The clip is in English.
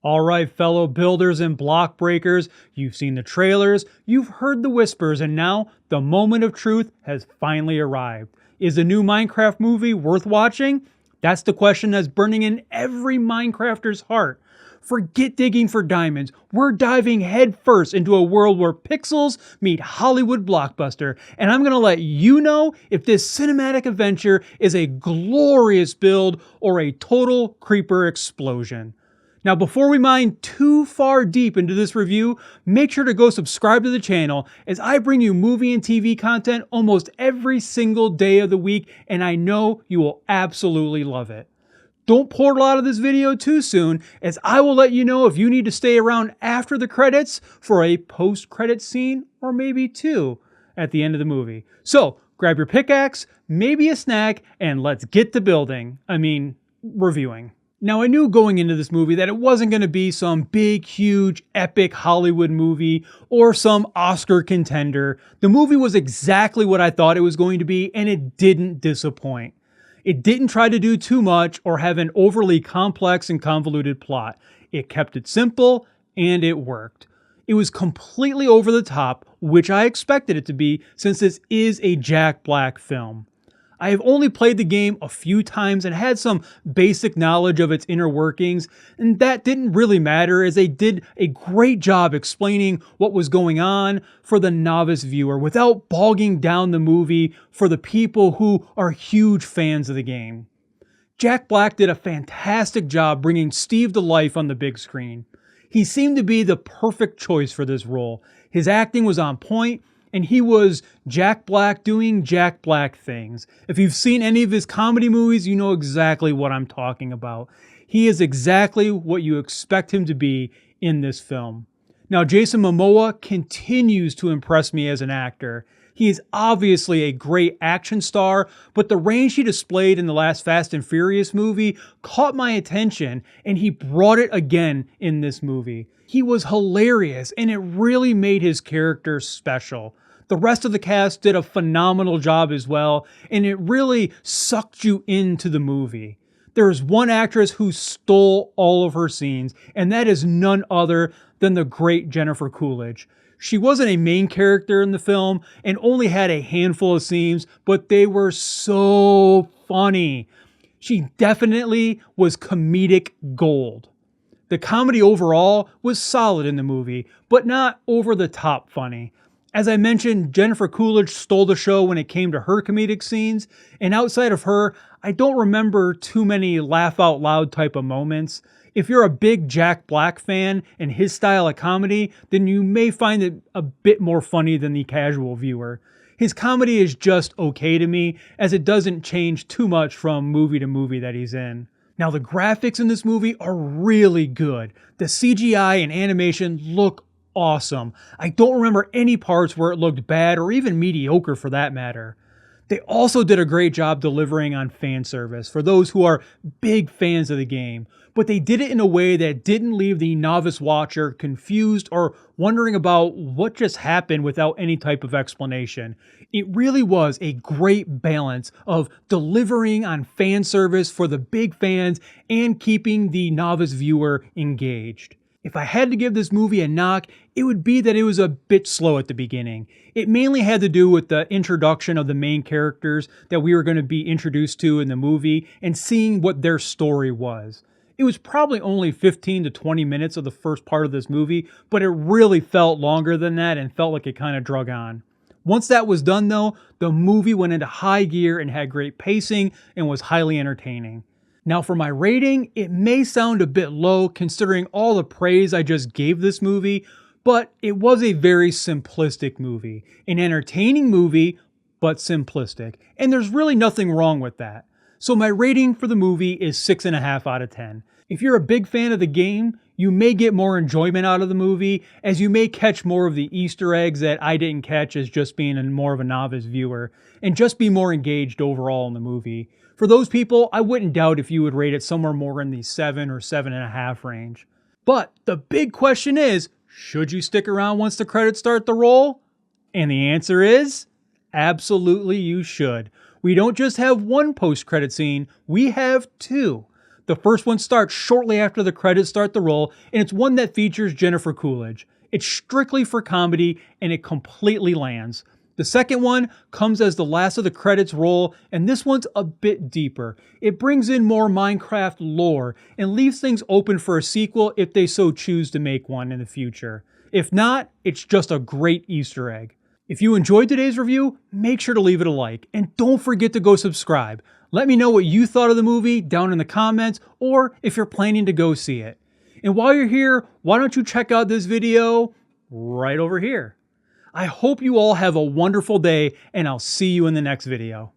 All right, fellow builders and block breakers, you've seen the trailers, you've heard the whispers, and now the moment of truth has finally arrived. Is the new Minecraft movie worth watching? That's the question that's burning in every Minecrafter's heart. Forget digging for diamonds. We're diving headfirst into a world where pixels meet Hollywood blockbuster, and I'm going to let you know if this cinematic adventure is a glorious build or a total creeper explosion. Now, before we mine too far deep into this review, make sure to go subscribe to the channel as I bring you movie and TV content almost every single day of the week, and I know you will absolutely love it. Don't portal out of this video too soon, as I will let you know if you need to stay around after the credits for a post-credit scene or maybe two at the end of the movie. So grab your pickaxe, maybe a snack, and let's get to building. Reviewing. Now, I knew going into this movie that it wasn't going to be some big, huge, epic Hollywood movie or some Oscar contender. The movie was exactly what I thought it was going to be, and it didn't disappoint. It didn't try to do too much or have an overly complex and convoluted plot. It kept it simple, and it worked. It was completely over the top, which I expected it to be since this is a Jack Black film. I have only played the game a few times and had some basic knowledge of its inner workings, and that didn't really matter as they did a great job explaining what was going on for the novice viewer without bogging down the movie for the people who are huge fans of the game. Jack Black did a fantastic job bringing Steve to life on the big screen. He seemed to be the perfect choice for this role. His acting was on point, and he was Jack Black doing Jack Black things. If you've seen any of his comedy movies, you know exactly what I'm talking about. He is exactly what you expect him to be in this film. Now, Jason Momoa continues to impress me as an actor. He is obviously a great action star, but the range he displayed in the last Fast and Furious movie caught my attention, and he brought it again in this movie. He was hilarious, and it really made his character special. The rest of the cast did a phenomenal job as well, and it really sucked you into the movie. There is one actress who stole all of her scenes, and that is none other than the great Jennifer Coolidge. She wasn't a main character in the film and only had a handful of scenes, but they were so funny. She definitely was comedic gold. The comedy overall was solid in the movie, but not over the top funny. As I mentioned, Jennifer Coolidge stole the show when it came to her comedic scenes, and outside of her, I don't remember too many laugh out loud type of moments. If you're a big Jack Black fan and his style of comedy, then you may find it a bit more funny than the casual viewer. His comedy is just okay to me, as it doesn't change too much from movie to movie that he's in. Now, the graphics in this movie are really good. The CGI and animation look awesome. I don't remember any parts where it looked bad or even mediocre for that matter. They also did a great job delivering on fan service for those who are big fans of the game, but they did it in a way that didn't leave the novice watcher confused or wondering about what just happened without any type of explanation. It really was a great balance of delivering on fan service for the big fans and keeping the novice viewer engaged. If I had to give this movie a knock, it would be that it was a bit slow at the beginning. It mainly had to do with the introduction of the main characters that we were going to be introduced to in the movie and seeing what their story was. It was probably only 15 to 20 minutes of the first part of this movie, but it really felt longer than that and felt like it kind of drug on. Once that was done though, the movie went into high gear and had great pacing and was highly entertaining. Now for my rating, it may sound a bit low considering all the praise I just gave this movie, but it was a very simplistic movie. An entertaining movie, but simplistic. And there's really nothing wrong with that. So my rating for the movie is 6.5 out of 10. If you're a big fan of the game, you may get more enjoyment out of the movie, as you may catch more of the Easter eggs that I didn't catch as just being more of a novice viewer, and just be more engaged overall in the movie. For those people, I wouldn't doubt if you would rate it somewhere more in the 7 or 7.5 range. But the big question is, should you stick around once the credits start to roll? And the answer is, absolutely you should. We don't just have one post-credit scene, we have two. The first one starts shortly after the credits start to roll, and it's one that features Jennifer Coolidge. It's strictly for comedy, and it completely lands. The second one comes as the last of the credits roll, and this one's a bit deeper. It brings in more Minecraft lore and leaves things open for a sequel if they so choose to make one in the future. If not, it's just a great Easter egg. If you enjoyed today's review, make sure to leave it a like, and don't forget to go subscribe. Let me know what you thought of the movie down in the comments, or if you're planning to go see it. And while you're here, why don't you check out this video right over here? I hope you all have a wonderful day, and I'll see you in the next video.